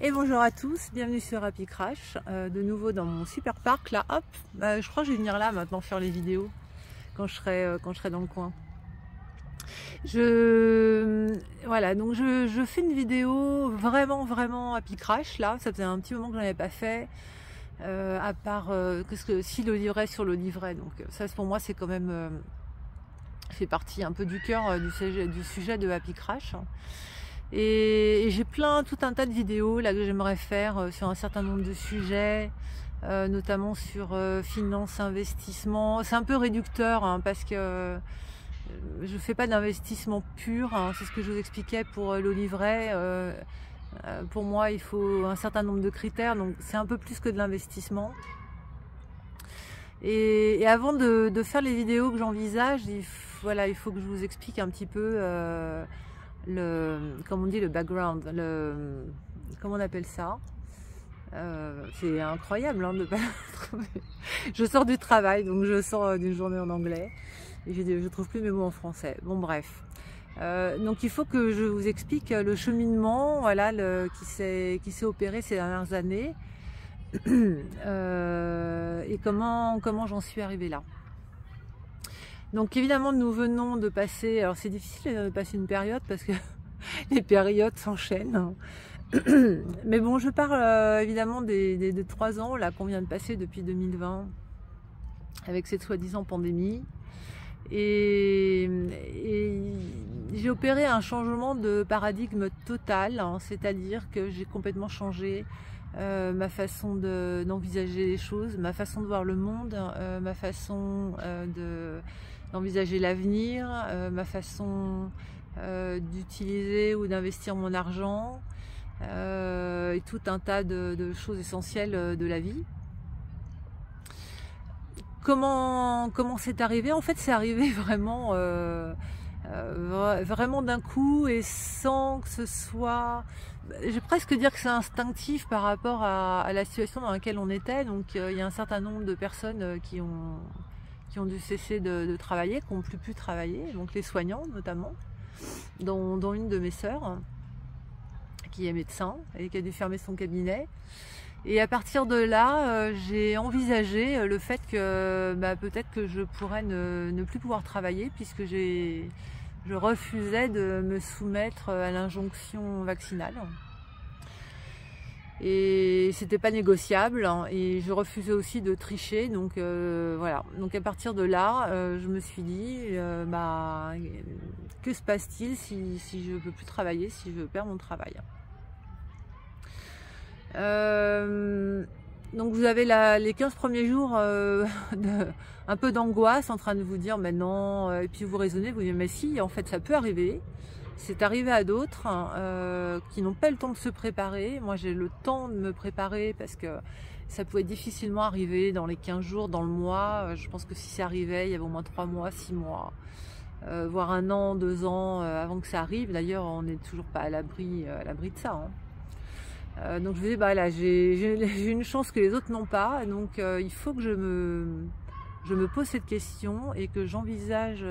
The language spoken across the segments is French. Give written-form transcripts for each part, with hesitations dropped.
Et bonjour à tous, bienvenue sur Happy Crash, de nouveau dans mon super parc là, hop, je crois que je vais venir là maintenant faire les vidéos quand je serai dans le coin. Voilà, donc je fais une vidéo vraiment Happy Crash là, ça faisait un petit moment que j'en avais pas fait, à part si le livret sur le livret, donc ça pour moi c'est quand même, fait partie un peu du cœur du sujet de Happy Crash. Et j'ai tout un tas de vidéos là que j'aimerais faire sur un certain nombre de sujets, notamment sur finance, investissement. C'est un peu réducteur hein, parce que je fais pas d'investissement pur, hein, c'est ce que je vous expliquais pour le livret. Pour moi, il faut un certain nombre de critères, donc c'est un peu plus que de l'investissement. Et avant de faire les vidéos que j'envisage, il faut que je vous explique un petit peu comme on dit, le background, comment on appelle ça, c'est incroyable hein, de pas trouver. Je sors du travail, donc je sors d'une journée en anglais et je trouve plus mes mots en français. Bon bref, donc il faut que je vous explique le cheminement, voilà, qui s'est opéré ces dernières années et comment j'en suis arrivée là. Donc évidemment nous venons de passer, alors c'est difficile de passer une période parce que les périodes s'enchaînent. Mais bon, je parle évidemment des 3 ans là qu'on vient de passer depuis 2020 avec cette soi-disant pandémie. Et j'ai opéré un changement de paradigme total, hein, c'est-à-dire que j'ai complètement changé ma façon d'envisager les choses, ma façon de voir le monde, ma façon d'envisager l'avenir, ma façon d'utiliser ou d'investir mon argent, et tout un tas de choses essentielles de la vie. Comment c'est arrivé? En fait, c'est arrivé vraiment d'un coup et sans que ce soit... Je vais presque dire que c'est instinctif par rapport à la situation dans laquelle on était. Donc il y a un certain nombre de personnes qui ont dû cesser de travailler, qui n'ont plus pu travailler, donc les soignants notamment, dont une de mes sœurs, qui est médecin et qui a dû fermer son cabinet. Et à partir de là, j'ai envisagé le fait que peut-être que je pourrais ne plus pouvoir travailler puisque je refusais de me soumettre à l'injonction vaccinale. Et c'était pas négociable hein, et je refusais aussi de tricher, donc voilà. Donc à partir de là, je me suis dit que se passe-t-il si je ne peux plus travailler, si je perds mon travail. Donc vous avez les 15 premiers jours un peu d'angoisse en train de vous dire mais non, et puis vous raisonnez, vous dites mais si, en fait ça peut arriver. C'est arrivé à d'autres qui n'ont pas le temps de se préparer. Moi j'ai le temps de me préparer parce que ça pouvait difficilement arriver dans les 15 jours, dans le mois. Je pense que si ça arrivait, il y avait au moins 3 mois, 6 mois, voire 1 an, 2 ans avant que ça arrive. D'ailleurs on n'est toujours pas à l'abri de ça. Hein. Donc je me dis là j'ai une chance que les autres n'ont pas. Donc il faut que je me pose cette question et que j'envisage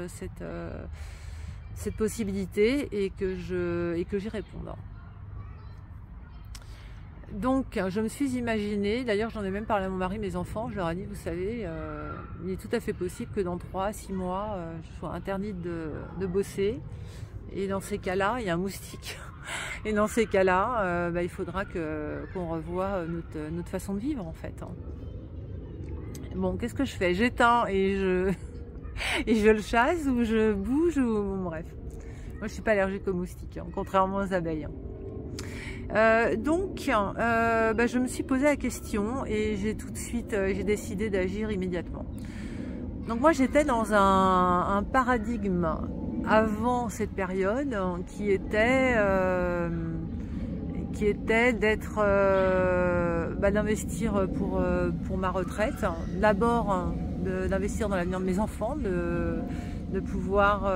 cette possibilité et que j'y réponde. Donc je me suis imaginé, d'ailleurs j'en ai même parlé à mon mari, mes enfants, je leur ai dit vous savez, il est tout à fait possible que dans 3 à 6 mois je sois interdite de bosser, et dans ces cas-là il y a un moustique et dans ces cas-là il faudra qu'on revoie notre façon de vivre en fait. Bon, qu'est-ce que je fais? J'éteins et je le chasse ou je bouge ou bon, bref. Moi je suis pas allergique aux moustiques, hein, contrairement aux abeilles. Donc je me suis posé la question et j'ai tout de suite décidé d'agir immédiatement. Donc moi j'étais dans un paradigme avant cette période qui était d'investir pour ma retraite. D'abord d'investir dans l'avenir de mes enfants, de pouvoir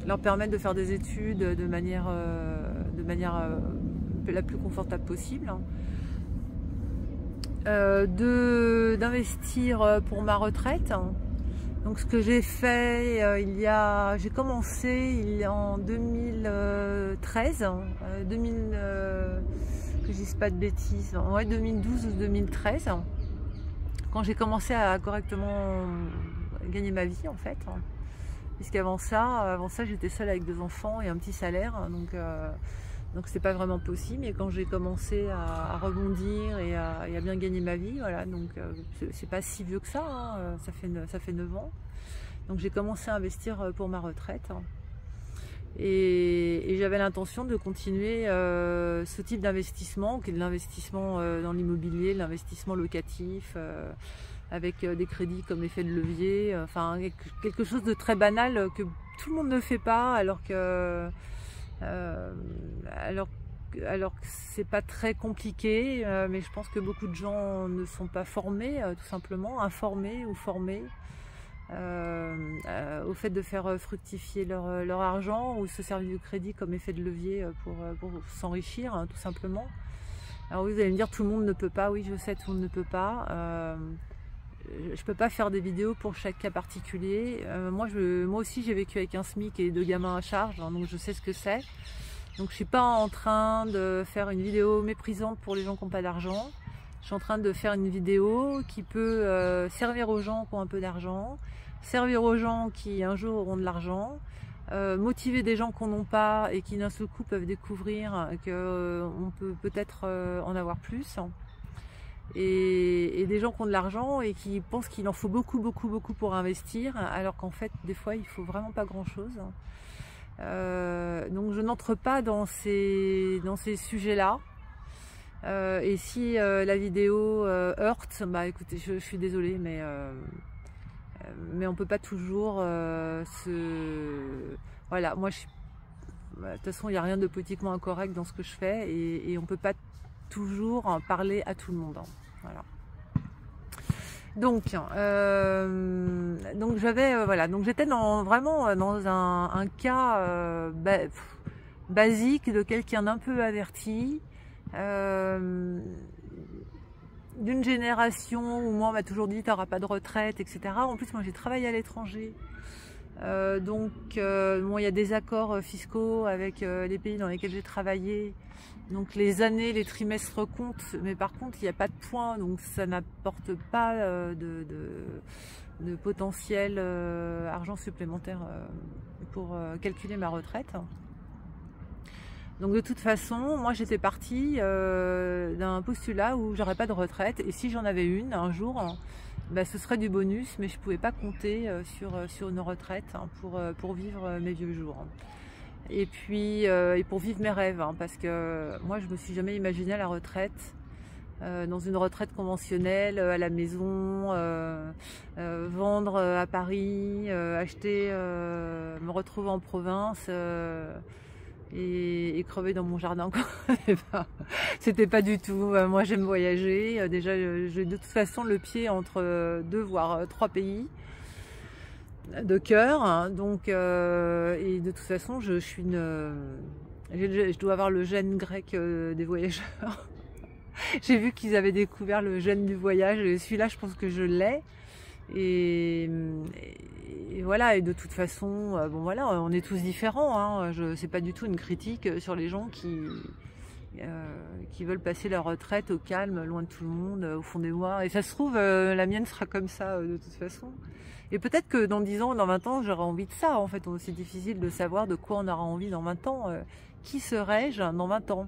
leur permettre de faire des études de manière la plus confortable possible. D'investir pour ma retraite. Donc ce que j'ai fait, j'ai commencé en 2013, que je dise pas de bêtises, ouais, 2012 ou 2013, quand j'ai commencé à correctement gagner ma vie en fait. Puisqu'avant ça j'étais seule avec 2 enfants et un petit salaire, donc c'était pas vraiment possible. Et quand j'ai commencé à rebondir et à bien gagner ma vie, voilà, donc c'est pas si vieux que ça, hein, ça fait 9 ans. Donc j'ai commencé à investir pour ma retraite. Et j'avais l'intention de continuer ce type d'investissement, qui est de l'investissement dans l'immobilier, l'investissement locatif, avec des crédits comme effet de levier, enfin quelque chose de très banal que tout le monde ne fait pas, alors que c'est pas très compliqué, mais je pense que beaucoup de gens ne sont pas formés, tout simplement, informés ou formés au fait de faire fructifier leur argent, ou se servir du crédit comme effet de levier pour s'enrichir, hein, tout simplement. Alors oui, vous allez me dire, tout le monde ne peut pas. Oui, je sais, tout le monde ne peut pas. Je peux pas faire des vidéos pour chaque cas particulier. Moi aussi j'ai vécu avec un SMIC et 2 gamins à charge, hein, donc je sais ce que c'est. Donc je suis pas en train de faire une vidéo méprisante pour les gens qui n'ont pas d'argent. Je suis en train de faire une vidéo qui peut servir aux gens qui ont un peu d'argent, servir aux gens qui un jour auront de l'argent, motiver des gens qui n'en ont pas et qui d'un seul coup peuvent découvrir qu'on peut peut-être en avoir plus. Et des gens qui ont de l'argent et qui pensent qu'il en faut beaucoup pour investir, alors qu'en fait des fois il faut vraiment pas grand chose. Donc je n'entre pas dans ces sujets là, et si la vidéo heurte, bah écoutez, je suis désolée, mais on peut pas toujours voilà, moi de toute façon il n'y a rien de politiquement incorrect dans ce que je fais, et on peut pas toujours en parler à tout le monde, hein. Voilà. Donc j'avais voilà, donc j'étais vraiment dans un cas basique de quelqu'un d'un peu averti, d'une génération où moi on m'a toujours dit t'auras pas de retraite, etc. En plus moi j'ai travaillé à l'étranger. Bon, il y a des accords fiscaux avec les pays dans lesquels j'ai travaillé, donc les années, les trimestres comptent, mais par contre il n'y a pas de points, donc ça n'apporte pas de potentiel argent supplémentaire pour calculer ma retraite. Donc de toute façon, moi j'étais partie d'un postulat où j'aurais pas de retraite, et si j'en avais une un jour, bah, ce serait du bonus, mais je pouvais pas compter sur une retraite, hein, pour vivre mes vieux jours. Et puis et pour vivre mes rêves, hein, parce que moi je me suis jamais imaginé à la retraite, dans une retraite conventionnelle, à la maison, vendre à Paris, acheter, me retrouver en province et crever dans mon jardin. C'était pas du tout. Moi j'aime voyager. Déjà j'ai de toute façon le pied entre 2 voire 3 pays de cœur, hein, donc et de toute façon je dois avoir le gène grec des voyageurs. J'ai vu qu'ils avaient découvert le gène du voyage, et celui-là je pense que je l'ai, et voilà. Et de toute façon bon voilà, on est tous différents, hein. C'est pas du tout une critique sur les gens qui veulent passer leur retraite au calme, loin de tout le monde, au fond des bois. Et ça se trouve, la mienne sera comme ça de toute façon. Et peut-être que dans 10 ans, dans 20 ans, j'aurai envie de ça. En fait, c'est difficile de savoir de quoi on aura envie dans 20 ans. Qui serais-je dans 20 ans?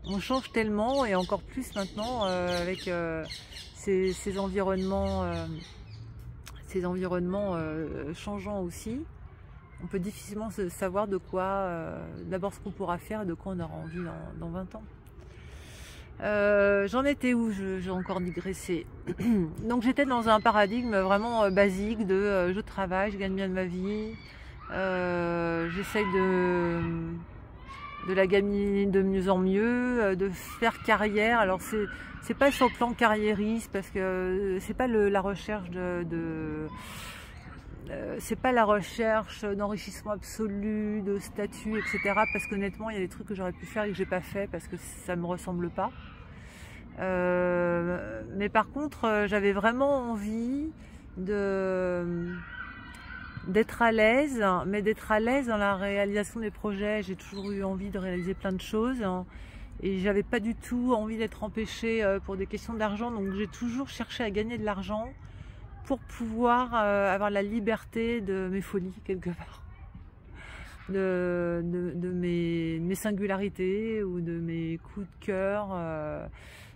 On change tellement, et encore plus maintenant avec ces environnements changeants aussi. On peut difficilement savoir de quoi, d'abord ce qu'on pourra faire et de quoi on aura envie dans 20 ans. J'en étais où? J'ai encore digressé. Donc j'étais dans un paradigme vraiment basique de je travaille, je gagne bien de ma vie, j'essaye de la gagner de mieux en mieux, de faire carrière. Alors c'est pas sur le plan carriériste, parce que c'est pas la recherche c'est pas la recherche d'enrichissement absolu, de statut, etc. Parce qu'honnêtement, il y a des trucs que j'aurais pu faire et que j'ai pas fait parce que ça me ressemble pas. Mais par contre, j'avais vraiment envie d'être à l'aise, mais d'être à l'aise dans la réalisation des projets. J'ai toujours eu envie de réaliser plein de choses, hein, et j'avais pas du tout envie d'être empêchée pour des questions d'argent, donc j'ai toujours cherché à gagner de l'argent pour pouvoir avoir la liberté de mes folies quelque part, de mes singularités ou de mes coups de cœur.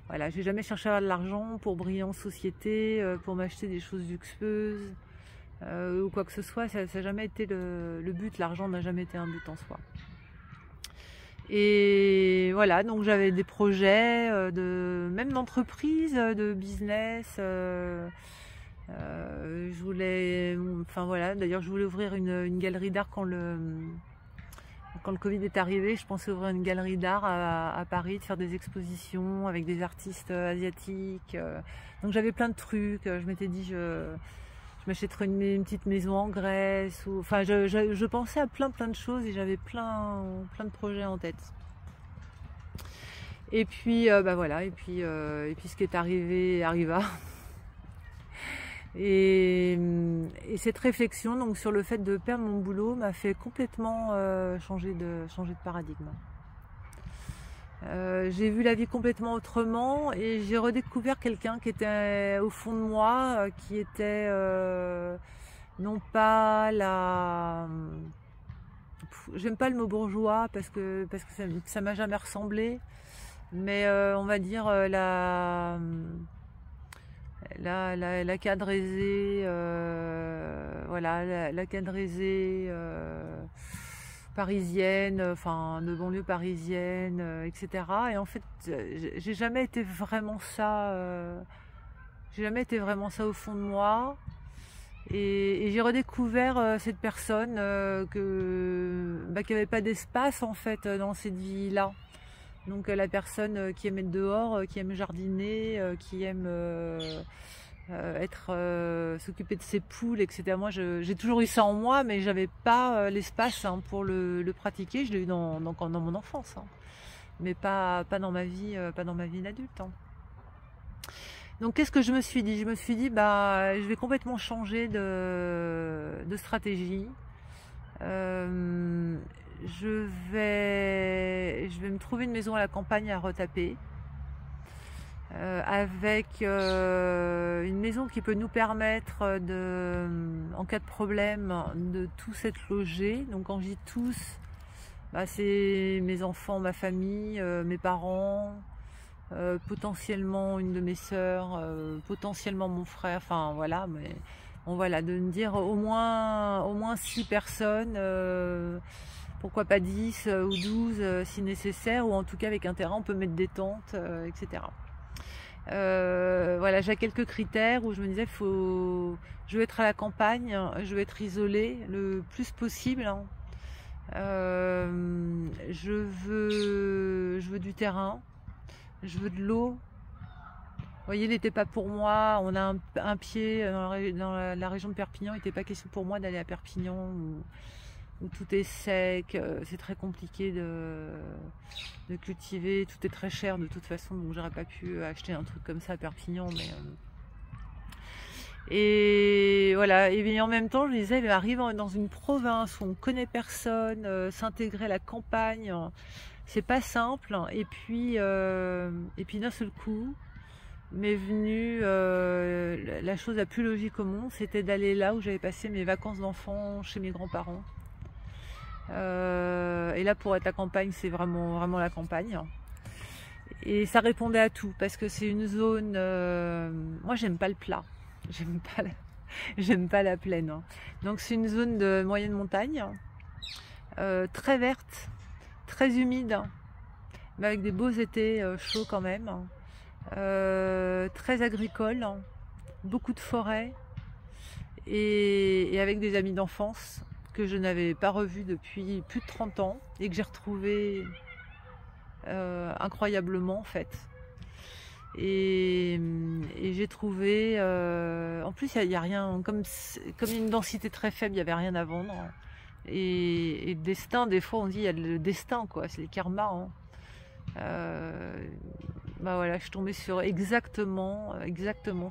Voilà, j'ai jamais cherché à avoir de l'argent pour briller en société, pour m'acheter des choses luxueuses ou quoi que ce soit. Ça n'a jamais été le but. L'argent n'a jamais été un but en soi. Et voilà, donc j'avais des projets même d'entreprise, de business. Je voulais, enfin voilà, d'ailleurs je voulais ouvrir une galerie d'art quand le Covid est arrivé. Je pensais ouvrir une galerie d'art à Paris, de faire des expositions avec des artistes asiatiques. Donc j'avais plein de trucs. Je m'étais dit, je m'achèterais une petite maison en Grèce. Enfin, je pensais à plein de choses et j'avais plein de projets en tête. Et puis, bah voilà, et puis ce qui est arrivé arriva. Et cette réflexion donc sur le fait de perdre mon boulot m'a fait complètement changer de paradigme. J'ai vu la vie complètement autrement et j'ai redécouvert quelqu'un qui était au fond de moi, qui était non pas la... J'aime pas le mot bourgeois parce que ça m'a jamais ressemblé, mais on va dire la cadre aisée, voilà, la cadre aisée parisienne, enfin de banlieue parisienne, etc. Et en fait, j'ai jamais été vraiment ça. J'ai jamais été vraiment ça au fond de moi. Et j'ai redécouvert cette personne qui n'avait pas d'espace en fait dans cette vie-là. Donc la personne qui aime être dehors, qui aime jardiner, qui aime s'occuper de ses poules, etc. Moi, j'ai toujours eu ça en moi, mais j'avais pas l'espace pour le pratiquer. Je l'ai eu dans mon enfance, mais pas dans ma vie, d'adulte. Donc qu'est-ce que je me suis dit? Je me suis dit, bah, je vais complètement changer de stratégie. Je vais me trouver une maison à la campagne à retaper, avec une maison qui peut nous permettre en cas de problème, de tous être logés. Donc quand je dis tous, bah, c'est mes enfants, ma famille, mes parents, potentiellement une de mes sœurs, potentiellement mon frère, enfin voilà, mais bon, voilà, de me dire au moins 6 personnes, pourquoi pas 10 ou 12 si nécessaire, ou en tout cas avec un terrain on peut mettre des tentes, etc. Voilà, j'ai quelques critères où je me disais je veux être à la campagne, je veux être isolée le plus possible, je veux du terrain, je veux de l'eau. Vous voyez, il n'était pas pour moi. On a un pied dans la région de Perpignan. Il n'était pas question pour moi d'aller à Perpignan où tout est sec. C'est très compliqué de cultiver. Tout est très cher de toute façon. Donc j'aurais pas pu acheter un truc comme ça à Perpignan. Et voilà. Et en même temps, je me disais, arriver dans une province où on connaît personne, s'intégrer à la campagne, c'est pas simple. Et puis d'un seul coup m'est venue la chose la plus logique au monde, c'était d'aller là où j'avais passé mes vacances d'enfant chez mes grands-parents. Et là, pour être à la campagne, c'est vraiment la campagne. Et ça répondait à tout, parce que c'est une zone... moi, j'aime pas le plat. J'aime pas la plaine. Donc c'est une zone de moyenne montagne, très verte, très humide, mais avec des beaux étés chauds quand même. Très agricole, beaucoup de forêts et avec des amis d'enfance que je n'avais pas revus depuis plus de 30 ans et que j'ai retrouvés incroyablement en fait. Et j'ai trouvé, en plus il n'y a rien, comme il y a une densité très faible, il n'y avait rien à vendre. Et le destin, des fois on dit il y a le destin, quoi, c'est les karmas. Bah voilà, je suis tombée sur exactement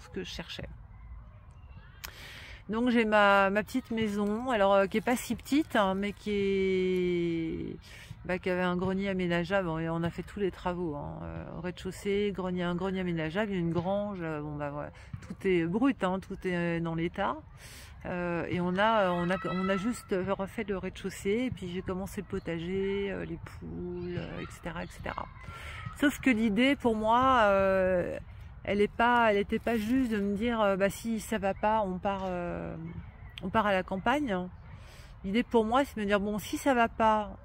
ce que je cherchais. Donc j'ai ma petite maison, alors qui est pas si petite, mais qui qui avait un grenier aménageable, et on a fait tous les travaux, hein, au rez-de-chaussée, un grenier aménageable, une grange, bon bah voilà, tout est brut, hein, tout est dans l'état. Et on a juste refait le rez-de-chaussée, et puis j'ai commencé le potager, les poules, etc., etc. Sauf que l'idée pour moi, elle n'était pas juste de me dire, bah si ça va pas, on part à la campagne. L'idée pour moi, c'est de me dire, bon, si ça va pas,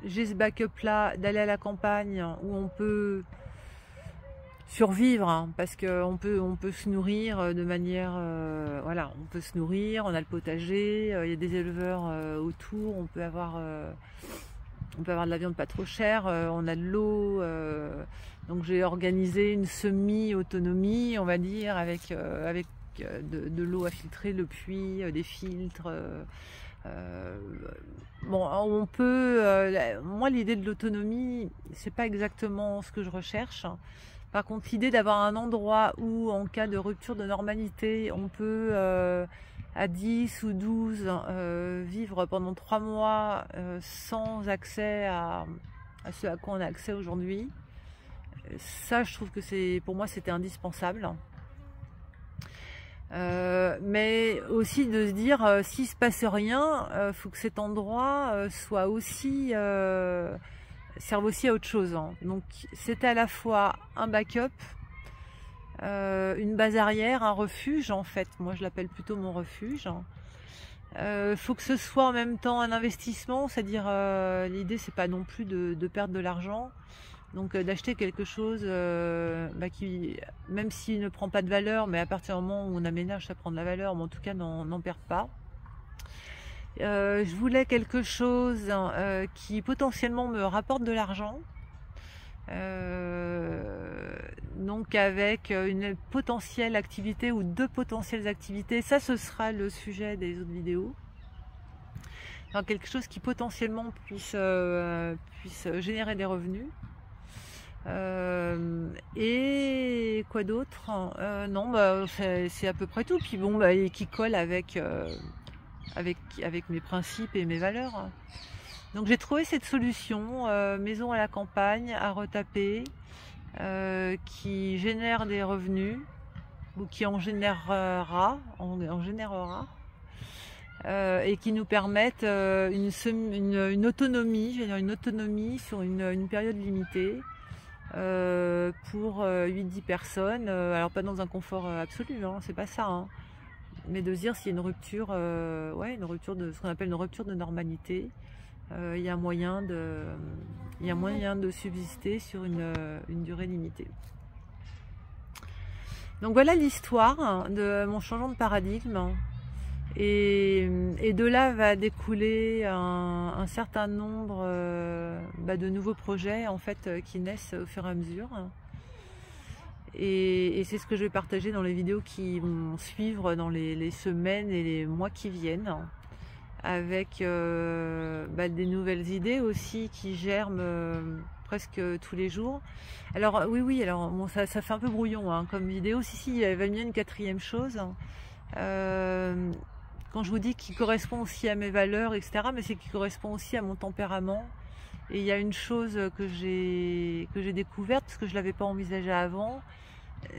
j'ai ce backup là d'aller à la campagne où on peut survivre, hein, parce qu'on peut se nourrir de manière, voilà, on peut se nourrir, on a le potager, il y a des éleveurs autour, on peut avoir de la viande pas trop chère, on a de l'eau, donc j'ai organisé une semi-autonomie, on va dire, avec de l'eau à filtrer, le puits, des filtres. Bon, on peut. Moi, l'idée de l'autonomie, c'est pas exactement ce que je recherche. Par contre, l'idée d'avoir un endroit où, en cas de rupture de normalité, on peut à 10 ou 12 vivre pendant 3 mois sans accès à ce à quoi on a accès aujourd'hui. Ça, je trouve que pour moi, c'était indispensable. Mais aussi de se dire, s'il se passe rien, faut que cet endroit soit aussi serve aussi à autre chose, hein. Donc c'était à la fois un backup, une base arrière, un refuge en fait. Moi je l'appelle plutôt mon refuge. Faut que ce soit en même temps un investissement, c'est-à-dire l'idée c'est pas non plus de perdre de l'argent. Donc d'acheter quelque chose qui, même s'il ne prend pas de valeur, mais à partir du moment où on aménage, ça prend de la valeur, mais en tout cas n'en perd pas. Je voulais quelque chose qui potentiellement me rapporte de l'argent, donc avec une potentielle activité ou 2 potentielles activités. Ça, ce sera le sujet des autres vidéos. Donc quelque chose qui potentiellement puisse générer des revenus. Et quoi d'autre? Non, bah, c'est à peu près tout. Puis bon, bah, et qui colle avec mes principes et mes valeurs. Donc j'ai trouvé cette solution, maison à la campagne, à retaper, qui génère des revenus, ou qui en générera, et qui nous permettent une autonomie, je veux dire une autonomie sur une période limitée, pour 8-10 personnes, alors pas dans un confort absolu, hein, c'est pas ça, hein, mais de se dire s'il y a une rupture, une rupture de ce qu'on appelle une rupture de normalité, il y a moyen de subsister sur une durée limitée. Donc voilà l'histoire de mon changement de paradigme. Et de là va découler un certain nombre de nouveaux projets en fait qui naissent au fur et à mesure. Et c'est ce que je vais partager dans les vidéos qui vont suivre dans les semaines et les mois qui viennent, avec des nouvelles idées aussi qui germent presque tous les jours. Alors oui, alors bon, ça fait un peu brouillon hein, comme vidéo. Si, il va venir une 4e chose. Quand je vous dis qu'il correspond aussi à mes valeurs, etc., mais c'est qu'il correspond aussi à mon tempérament. Et il y a une chose que j'ai découverte, parce que je ne l'avais pas envisagé avant,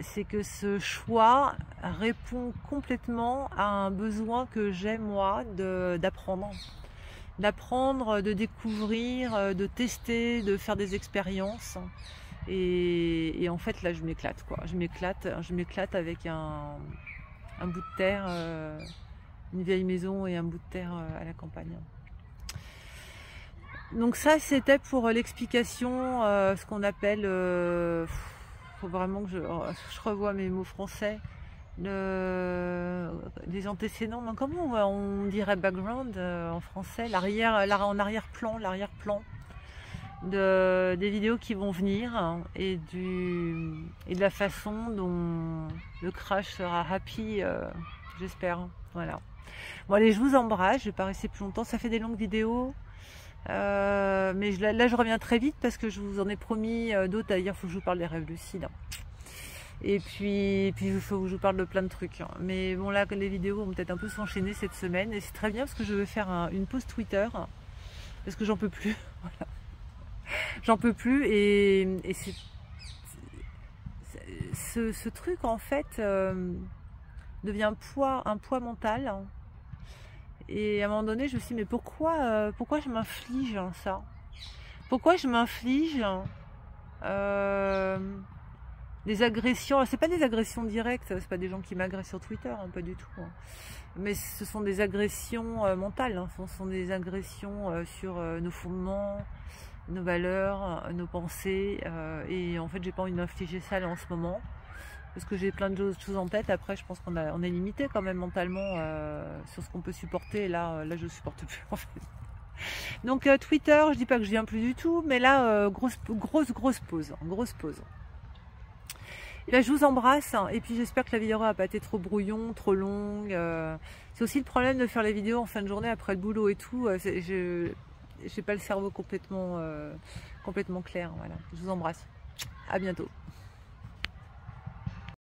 c'est que ce choix répond complètement à un besoin que j'ai moi d'apprendre. D'apprendre, de découvrir, de tester, de faire des expériences. Et en fait là je m'éclate quoi. Je m'éclate avec un bout de terre, une vieille maison et un bout de terre à la campagne. Donc ça c'était pour l'explication, ce qu'on appelle, faut vraiment que je revoie mes mots français, des antécédents, comment on dirait background en français, en arrière-plan, des vidéos qui vont venir, hein, et de la façon dont le crash sera happy, j'espère. Voilà. Bon allez, je vous embrasse, je vais pas rester plus longtemps, ça fait des longues vidéos, mais là je reviens très vite parce que je vous en ai promis d'autres. D'ailleurs il faut que je vous parle des rêves lucides, et puis il faut que je vous parle de plein de trucs, hein. Mais bon là les vidéos vont peut-être un peu s'enchaîner cette semaine, et c'est très bien parce que je vais faire une pause Twitter parce que j'en peux plus. Voilà. J'en peux plus et ce truc en fait devient un poids mental. Et à un moment donné, je me suis dit, mais pourquoi je m'inflige ça? Pourquoi je m'inflige des agressions? C'est pas des agressions directes, c'est pas des gens qui m'agressent sur Twitter, hein, pas du tout. Hein. Mais ce sont des agressions mentales, hein, ce sont des agressions sur nos fondements, nos valeurs, nos pensées. Et en fait, j'ai pas envie de m'infliger ça là en ce moment. Parce que j'ai plein de choses en tête. Après, je pense qu'on est limité quand même mentalement sur ce qu'on peut supporter. Là, je supporte plus en fait. Donc Twitter, je dis pas que je viens plus du tout, mais là, grosse pause, grosse pause. Et là, je vous embrasse et puis j'espère que la vidéo n'a pas été trop brouillon, trop longue. C'est aussi le problème de faire les vidéos en fin de journée après le boulot et tout. Je n'ai pas le cerveau complètement clair. Voilà. Je vous embrasse. À bientôt.